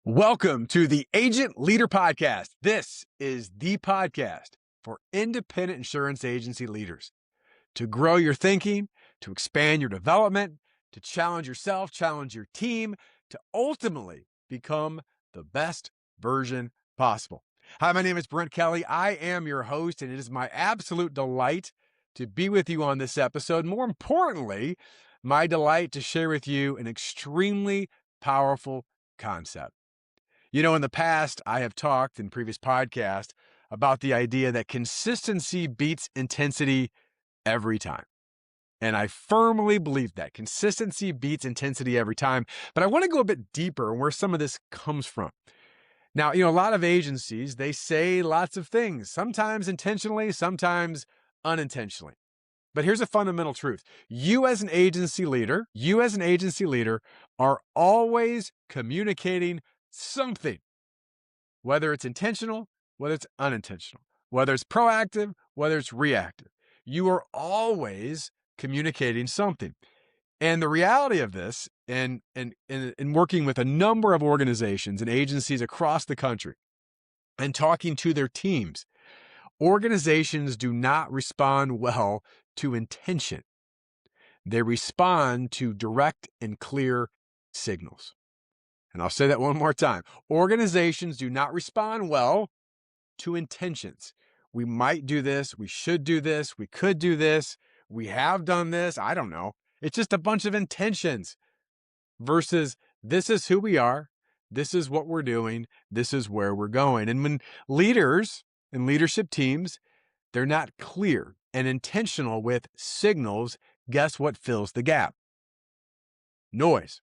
Welcome to the Agent Leader Podcast. This is the podcast for independent insurance agency leaders to grow your thinking, to expand your development, to challenge yourself, challenge your team, to ultimately become the best version possible. Hi, my name is Brent Kelly. I am your host, and it is my absolute delight to be with you on this episode. More importantly, my delight to share with you an extremely powerful concept. You know, in the past, I have talked in previous podcasts about the idea that consistency beats intensity every time. And I firmly believe that consistency beats intensity every time. But I want to go a bit deeper on where some of this comes from. Now, a lot of agencies, they say lots of things, sometimes intentionally, sometimes unintentionally. But here's a fundamental truth. You as an agency leader are always communicating something, whether it's intentional, whether it's unintentional, whether it's proactive, whether it's reactive. You are always communicating something. And the reality of this, in working with a number of organizations and agencies across the country and talking to their teams, organizations do not respond well to intention. They respond to direct and clear signals. And I'll say that one more time. Organizations do not respond well to intentions. We might do this. We should do this. We could do this. We have done this. I don't know. It's just a bunch of intentions versus this is who we are. This is what we're doing. This is where we're going. And when leaders and leadership teams, they're not clear and intentional with signals, guess what fills the gap? Noise.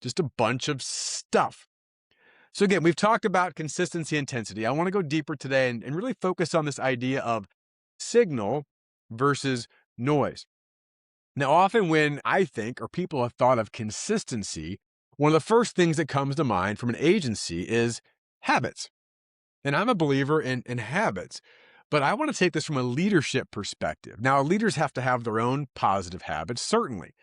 Just a bunch of stuff. So again, we've talked about consistency, intensity. I want to go deeper today and really focus on this idea of signal versus noise. Now, often when I think, or people have thought of consistency, one of the first things that comes to mind from an agency is habits. And I'm a believer in habits, but I want to take this from a leadership perspective. Now, leaders have to have their own positive habits, certainly.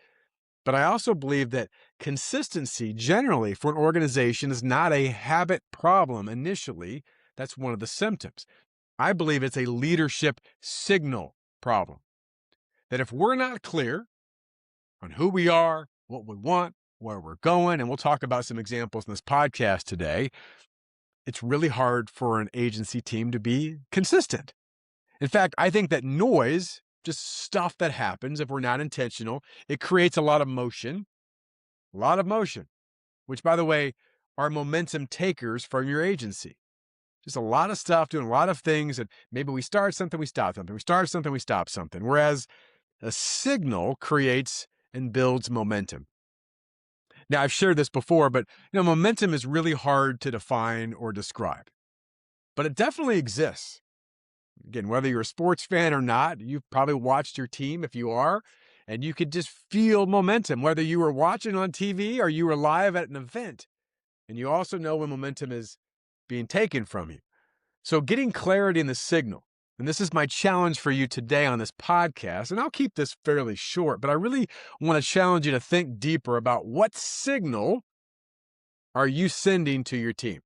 But I also believe that consistency generally for an organization is not a habit problem initially. That's one of the symptoms. I believe it's a leadership signal problem. That if we're not clear on who we are, what we want, where we're going, and we'll talk about some examples in this podcast today, it's really hard for an agency team to be consistent. In fact, I think that noise, just stuff that happens if we're not intentional, it creates a lot of motion, which, by the way, are momentum takers from your agency. Just a lot of stuff, doing a lot of things, and maybe we start something, we stop something, we start something, we stop something, whereas a signal creates and builds momentum. Now, I've shared this before, but momentum is really hard to define or describe, but it definitely exists. Again, whether you're a sports fan or not, you've probably watched your team if you are, and you could just feel momentum, whether you were watching on TV or you were live at an event. And you also know when momentum is being taken from you. So getting clarity in the signal, and this is my challenge for you today on this podcast, and I'll keep this fairly short, but I really want to challenge you to think deeper about what signal are you sending to your team.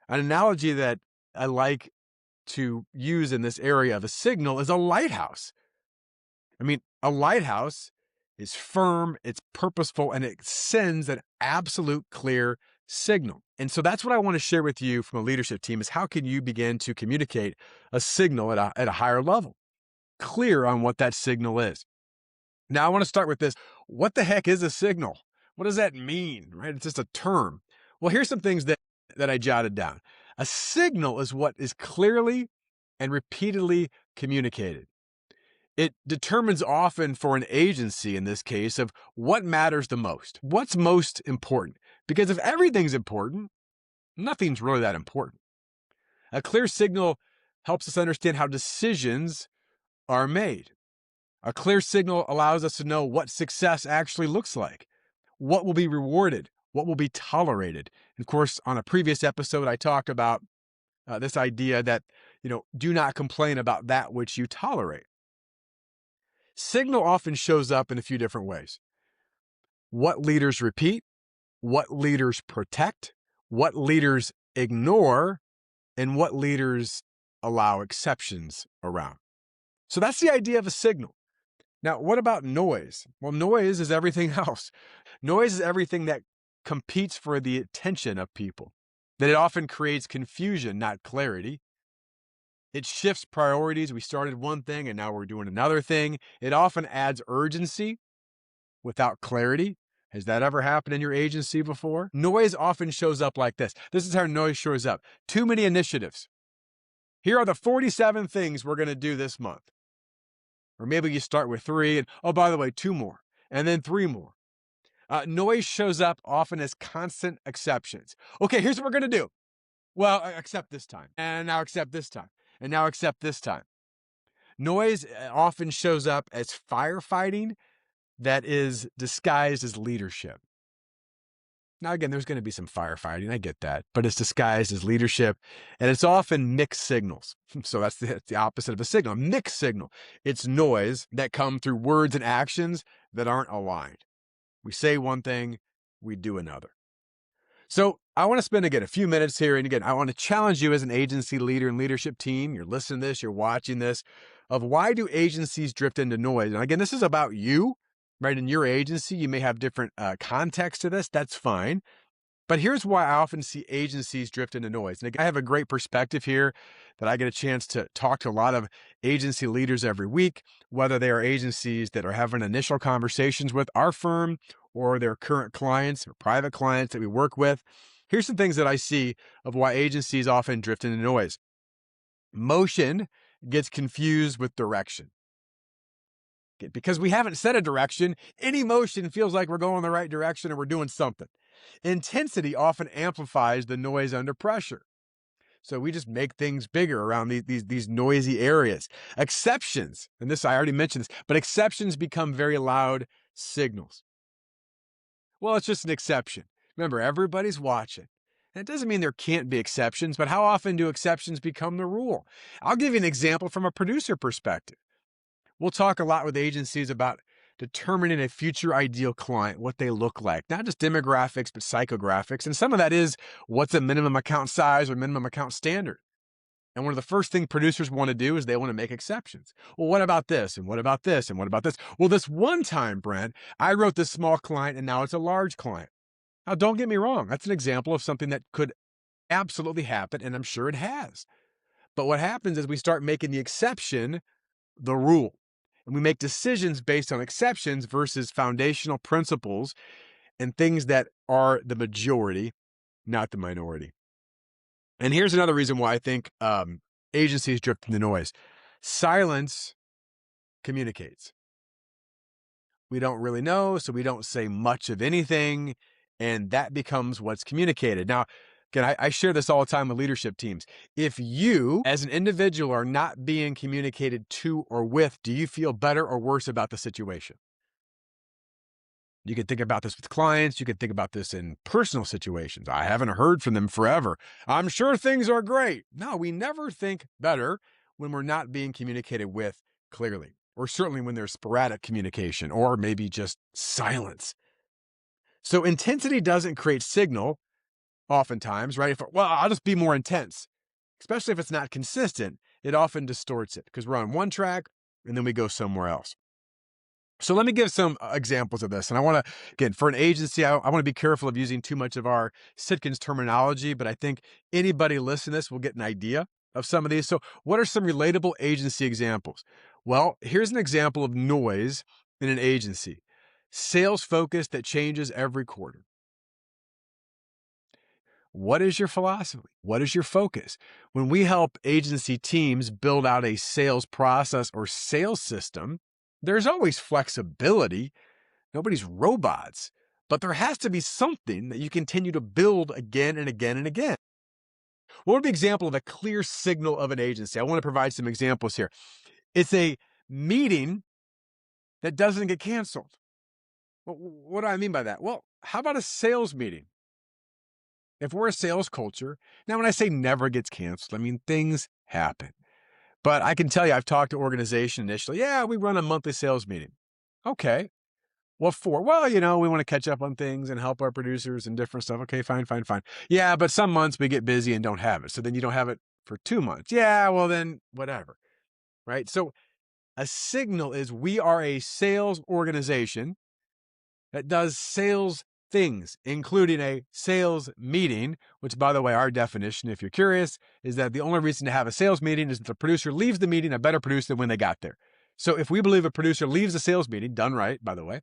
An analogy that I like to use in this area of a signal is a lighthouse. I mean, a lighthouse is firm, it's purposeful, and it sends an absolute clear signal. And so that's what I want to share with you from a leadership team is how can you begin to communicate a signal at a higher level, clear on what that signal is. Now, I want to start with this. What the heck is a signal? What does that mean, right? It's just a term. Well, here's some things that I jotted down. A signal is what is clearly and repeatedly communicated. It determines often for an agency, in this case, of what matters the most, what's most important. Because if everything's important, nothing's really that important. A clear signal helps us understand how decisions are made. A clear signal allows us to know what success actually looks like, what will be rewarded, what will be tolerated. And of course, on a previous episode, I talked about this idea that, do not complain about that which you tolerate. Signal often shows up in a few different ways. What leaders repeat, what leaders protect, what leaders ignore, and what leaders allow exceptions around. So that's the idea of a signal. Now, what about noise? Well, noise is everything else. Noise is everything that competes for the attention of people, that it often creates confusion, not clarity. It shifts priorities. We started one thing and now we're doing another thing. It often adds urgency without clarity. Has that ever happened in your agency before? Noise often shows up like this. This is how noise shows up. Too many initiatives. Here are the 47 things we're going to do this month. Or maybe you start with 3 and, oh, by the way, 2 more, and then 3 more. Noise shows up often as constant exceptions. Okay, here's what we're going to do. Well, accept this time, and now accept this time, and now accept this time. Noise often shows up as firefighting that is disguised as leadership. Now, again, there's going to be some firefighting. I get that. But it's disguised as leadership, and it's often mixed signals. So that's the opposite of a signal. Mixed signal. It's noise that come through words and actions that aren't aligned. We say one thing, we do another. So I want to spend, again, a few minutes here. And again, I want to challenge you as an agency leader and leadership team. You're listening to this, you're watching this, of why do agencies drift into noise? And again, this is about you. Right, in your agency, you may have different context to this. That's fine. But here's why I often see agencies drift into noise. And again, I have a great perspective here that I get a chance to talk to a lot of agency leaders every week, whether they are agencies that are having initial conversations with our firm or their current clients or private clients that we work with. Here's some things that I see of why agencies often drift into noise. Motion gets confused with direction. Because we haven't set a direction, any motion feels like we're going in the right direction or we're doing something. Intensity often amplifies the noise under pressure. So we just make things bigger around these noisy areas. Exceptions, and this I already mentioned this, but exceptions become very loud signals. Well, it's just an exception. Remember, everybody's watching. That doesn't mean there can't be exceptions, but how often do exceptions become the rule? I'll give you an example from a producer perspective. We'll talk a lot with agencies about determining a future ideal client, what they look like, not just demographics, but psychographics. And some of that is what's a minimum account size or minimum account standard. And one of the first things producers want to do is they want to make exceptions. Well, what about this? And what about this? And what about this? Well, this one time, Brent, I wrote this small client and now it's a large client. Now, don't get me wrong. That's an example of something that could absolutely happen, and I'm sure it has. But what happens is we start making the exception the rule. And we make decisions based on exceptions versus foundational principles and things that are the majority, not the minority. And here's another reason why I think agencies drift into noise. Silence communicates. We don't really know, so we don't say much of anything, and that becomes what's communicated. Now, again, I share this all the time with leadership teams. If you, as an individual, are not being communicated to or with, do you feel better or worse about the situation? You can think about this with clients. You can think about this in personal situations. I haven't heard from them forever. I'm sure things are great. No, we never think better when we're not being communicated with clearly, or certainly when there's sporadic communication or maybe just silence. So intensity doesn't create signal. Oftentimes, right? Well, I'll just be more intense, especially if it's not consistent. It often distorts it because we're on one track and then we go somewhere else. So let me give some examples of this. And I want to, again, for an agency, I want to be careful of using too much of our Sitkins terminology, but I think anybody listening to this will get an idea of some of these. So what are some relatable agency examples? Well, here's an example of noise in an agency. Sales focus that changes every quarter. What is your philosophy? What is your focus? When we help agency teams build out a sales process or sales system, there's always flexibility. Nobody's robots, but there has to be something that you continue to build again and again and again. What would be an example of a clear signal of an agency? I want to provide some examples here. It's a meeting that doesn't get canceled. Well, what do I mean by that? Well, how about a sales meeting? If we're a sales culture, now when I say never gets canceled, I mean things happen. But I can tell you, I've talked to organizations initially. Yeah, we run a monthly sales meeting. Okay. What for? Well, we want to catch up on things and help our producers and different stuff. Okay, fine, fine, fine. Yeah, but some months we get busy and don't have it. So then you don't have it for 2 months. Yeah, well then whatever. Right? So a signal is we are a sales organization that does sales things, including a sales meeting, which, by the way, our definition, if you're curious, is that the only reason to have a sales meeting is that the producer leaves the meeting a better producer than when they got there. So if we believe a producer leaves a sales meeting, done right, by the way,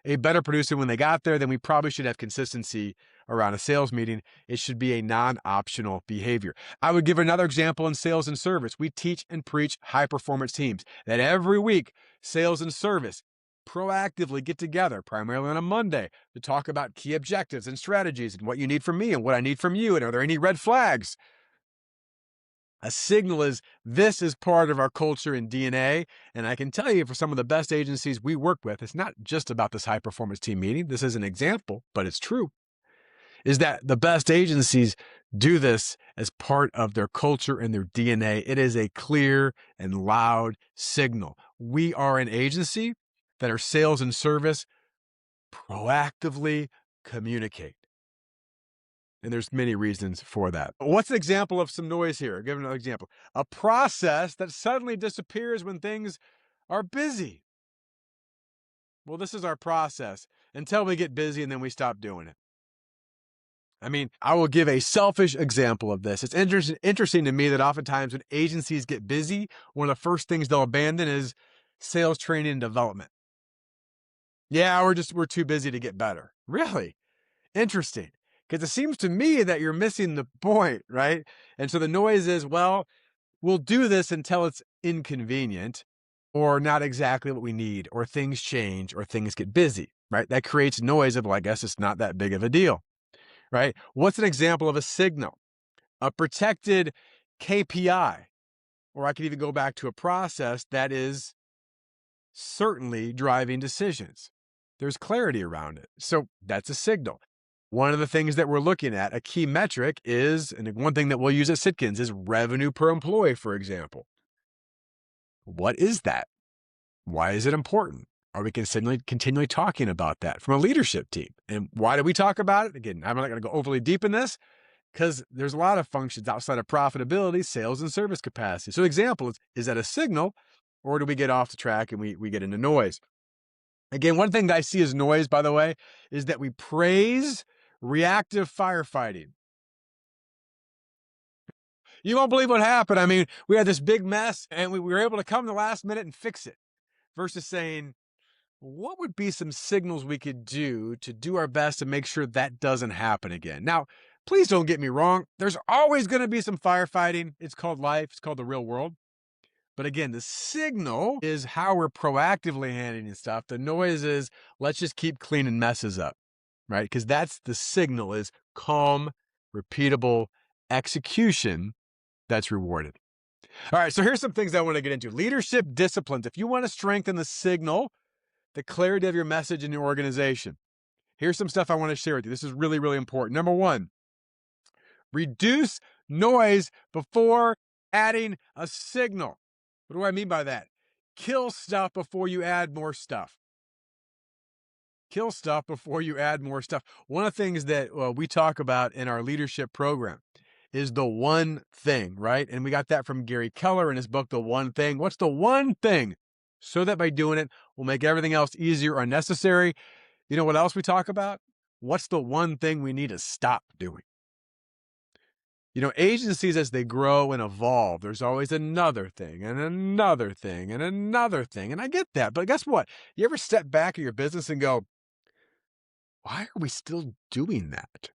a better producer when they got there, then we probably should have consistency around a sales meeting. It should be a non-optional behavior. I would give another example in sales and service. We teach and preach high performance teams that every week, sales and service proactively get together, primarily on a Monday, to talk about key objectives and strategies and what you need from me and what I need from you. And are there any red flags? A signal is this is part of our culture and DNA. And I can tell you, for some of the best agencies we work with, it's not just about this high performance team meeting. This is an example, but it's true, is that the best agencies do this as part of their culture and their DNA. It is a clear and loud signal. We are an agency that our sales and service proactively communicate. And there's many reasons for that. What's an example of some noise here? I'll give another example. A process that suddenly disappears when things are busy. Well, this is our process until we get busy and then we stop doing it. I mean, I will give a selfish example of this. It's interesting to me that oftentimes when agencies get busy, one of the first things they'll abandon is sales training and development. Yeah, we're too busy to get better. Really? Interesting. Because it seems to me that you're missing the point, right? And so the noise is, well, we'll do this until it's inconvenient or not exactly what we need, or things change or things get busy, right? That creates noise of, well, I guess it's not that big of a deal, right? What's an example of a signal? A protected KPI, or I could even go back to a process that is certainly driving decisions. There's clarity around it. So that's a signal. One of the things that we're looking at, a key metric is, and one thing that we'll use at Sitkins is revenue per employee, for example. What is that? Why is it important? Are we continually talking about that from a leadership team? And why do we talk about it? Again, I'm not going to go overly deep in this because there's a lot of functions outside of profitability, sales, and service capacity. So example is that a signal, or do we get off the track and we get into noise? Again, one thing that I see as noise, by the way, is that we praise reactive firefighting. You won't believe what happened. I mean, we had this big mess and we were able to come the last minute and fix it, versus saying, what would be some signals we could do to do our best to make sure that doesn't happen again? Now, please don't get me wrong. There's always going to be some firefighting. It's called life. It's called the real world. But again, the signal is how we're proactively handling stuff. The noise is, let's just keep cleaning messes up, right? Because that's the signal, is calm, repeatable execution that's rewarded. All right, so here's some things I want to get into. Leadership disciplines. If you want to strengthen the signal, the clarity of your message in your organization, here's some stuff I want to share with you. This is really, really important. Number one, reduce noise before adding a signal. What do I mean by that? Kill stuff before you add more stuff. Kill stuff before you add more stuff. One of the things that we talk about in our leadership program is the one thing, right? And we got that from Gary Keller in his book, The One Thing. What's the one thing? So that by doing it, we'll make everything else easier or unnecessary. You know what else we talk about? What's the one thing we need to stop doing? Agencies, as they grow and evolve, there's always another thing and another thing and another thing. And I get that. But guess what? You ever step back at your business and go, why are we still doing that?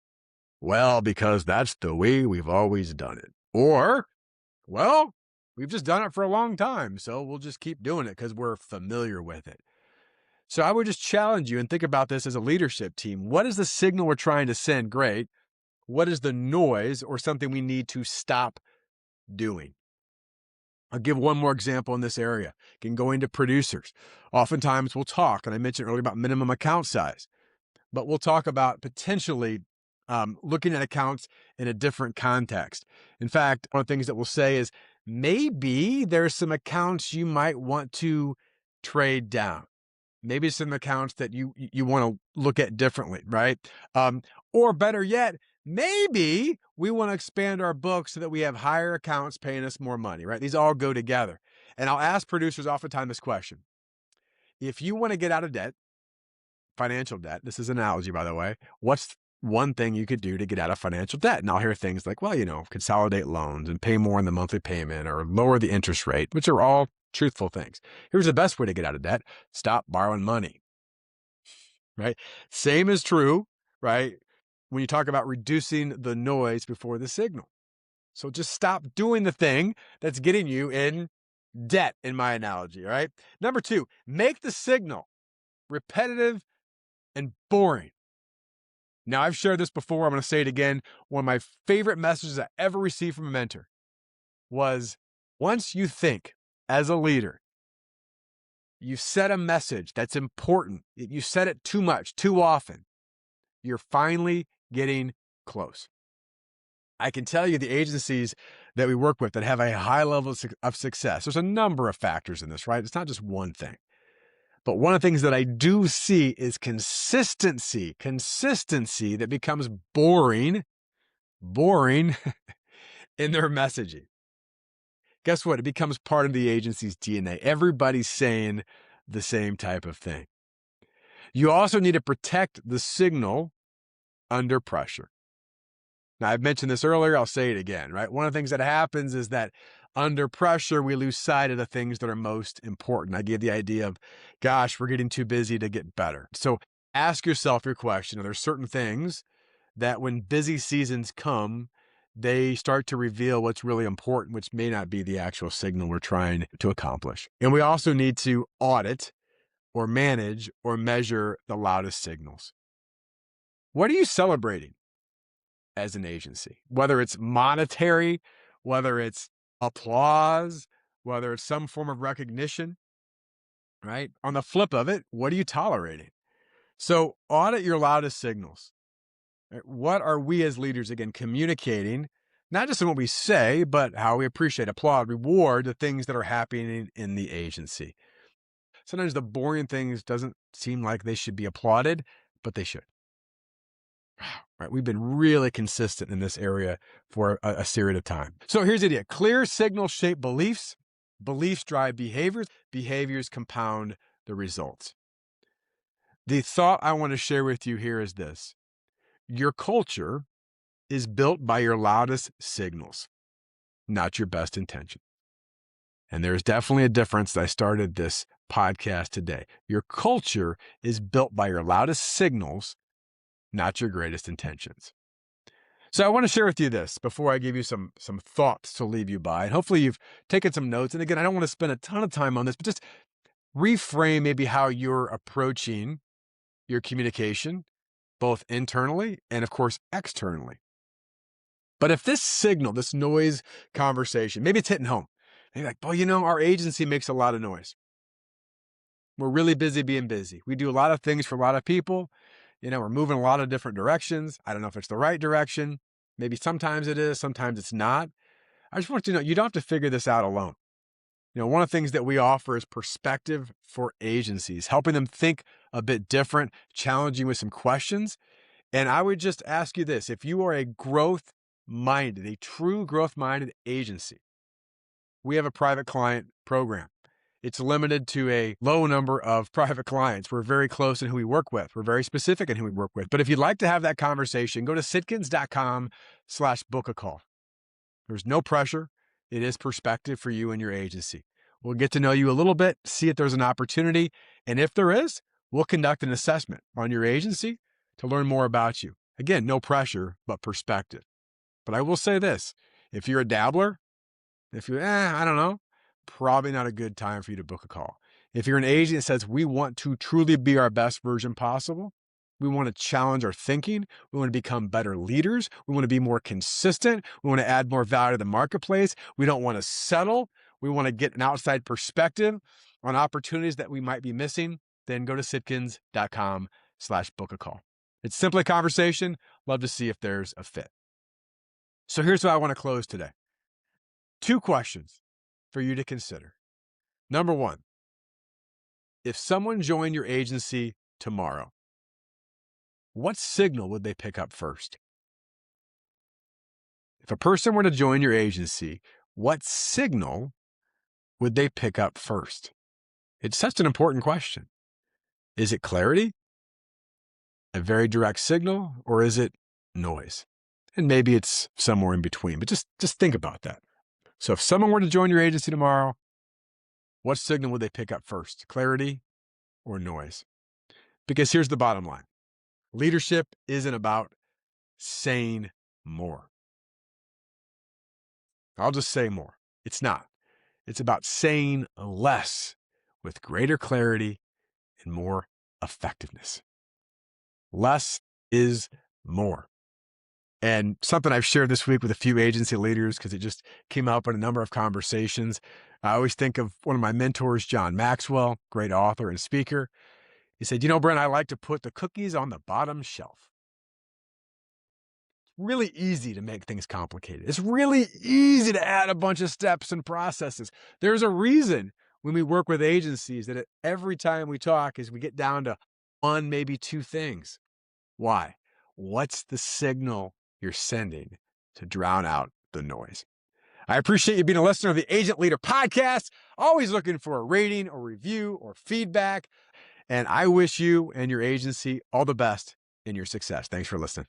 Well, because that's the way we've always done it. Or, well, we've just done it for a long time, so we'll just keep doing it because we're familiar with it. So I would just challenge you and think about this as a leadership team. What is the signal we're trying to send? Great. What is the noise or something we need to stop doing? I'll give one more example in this area. Can go into producers. Oftentimes we'll talk, and I mentioned earlier about minimum account size, but we'll talk about potentially looking at accounts in a different context. In fact, one of the things that we'll say is maybe there's some accounts you might want to trade down. Maybe some accounts that you want to look at differently, right? Or better yet, maybe we want to expand our book so that we have higher accounts paying us more money, right? These all go together. And I'll ask producers oftentimes this question. If you want to get out of debt, financial debt, this is an analogy, by the way, what's one thing you could do to get out of financial debt? And I'll hear things like, well, consolidate loans and pay more in the monthly payment or lower the interest rate, which are all truthful things. Here's the best way to get out of debt. Stop borrowing money, right? Same is true, right? When you talk about reducing the noise before the signal. So just stop doing the thing that's getting you in debt, in my analogy, right? Number 2, make the signal repetitive and boring. Now, I've shared this before. I'm going to say it again. One of my favorite messages I ever received from a mentor was, once you think as a leader, you set a message that's important, you set it too much, too often, you're finally getting close. I can tell you the agencies that we work with that have a high level of success, there's a number of factors in this, right? It's not just one thing. But one of the things that I do see is consistency that becomes boring in their messaging. Guess what? It becomes part of the agency's DNA. Everybody's saying the same type of thing. You also need to protect the signal under pressure. Now, I've mentioned this earlier. I'll say it again, right? One of the things that happens is that under pressure, we lose sight of the things that are most important. I gave the idea of, gosh, we're getting too busy to get better. So ask yourself your question. Are there certain things that when busy seasons come, they start to reveal what's really important, which may not be the actual signal we're trying to accomplish? And we also need to audit or manage or measure the loudest signals. What are you celebrating as an agency? Whether it's monetary, whether it's applause, whether it's some form of recognition, right? On the flip of it, what are you tolerating? So audit your loudest signals. Right? What are we as leaders, again, communicating, not just in what we say, but how we appreciate, applaud, reward the things that are happening in the agency. Sometimes the boring things doesn't seem like they should be applauded, but they should. Right? We've been really consistent in this area for a period of time. So here's the idea. Clear signals shape beliefs. Beliefs drive behaviors. Behaviors compound the results. The thought I want to share with you here is this. Your culture is built by your loudest signals, not your best intention. And there's definitely a difference. I started this podcast today. Your culture is built by your loudest signals, not your greatest intentions. So I want to share with you this before I give you some thoughts to leave you by. And hopefully you've taken some notes. And again, I don't want to spend a ton of time on this, but just reframe maybe how you're approaching your communication, both internally and of course, externally. But if this signal, this noise conversation, maybe it's hitting home. Maybe like, our agency makes a lot of noise. We're really busy being busy. We do a lot of things for a lot of people. We're moving a lot of different directions. I don't know if it's the right direction. Maybe sometimes it is, sometimes it's not. I just want you to know, you don't have to figure this out alone. One of the things that we offer is perspective for agencies, helping them think a bit different, challenging with some questions. And I would just ask you this, if you are a true growth-minded agency, we have a private client program. It's limited to a low number of private clients. We're very close in who we work with. We're very specific in who we work with. But if you'd like to have that conversation, go to sitkins.com/book a call. There's no pressure. It is perspective for you and your agency. We'll get to know you a little bit, see if there's an opportunity. And if there is, we'll conduct an assessment on your agency to learn more about you. Again, no pressure, but perspective. But I will say this, if you're a dabbler, if you're, I don't know, probably not a good time for you to book a call. If you're an agent that says we want to truly be our best version possible, we want to challenge our thinking, we want to become better leaders, we want to be more consistent, we want to add more value to the marketplace, we don't want to settle, we want to get an outside perspective on opportunities that we might be missing, then go to sitkins.com/book a call. It's simply a conversation. Love to see if there's a fit. So here's how I want to close today. 2 questions for you to consider. Number 1, If someone joined your agency tomorrow, what signal would they pick up first? If a person were to join your agency, what signal would they pick up first? It's such an important question. Is it clarity, a very direct signal, or is it noise? And maybe it's somewhere in between, but just think about that. So if someone were to join your agency tomorrow, what signal would they pick up first? Clarity or noise? Because here's the bottom line. Leadership isn't about saying more. I'll just say more. It's not. It's about saying less with greater clarity and more effectiveness. Less is more. And something I've shared this week with a few agency leaders, because it just came up in a number of conversations. I always think of one of my mentors, John Maxwell, great author and speaker. He said, Brent, I like to put the cookies on the bottom shelf. Really easy to make things complicated. It's really easy to add a bunch of steps and processes. There's a reason when we work with agencies that every time we talk is we get down to one, maybe two things. Why? What's the signal you're sending to drown out the noise? I appreciate you being a listener of the Agent Leader Podcast. Always looking for a rating or review or feedback. And I wish you and your agency all the best in your success. Thanks for listening.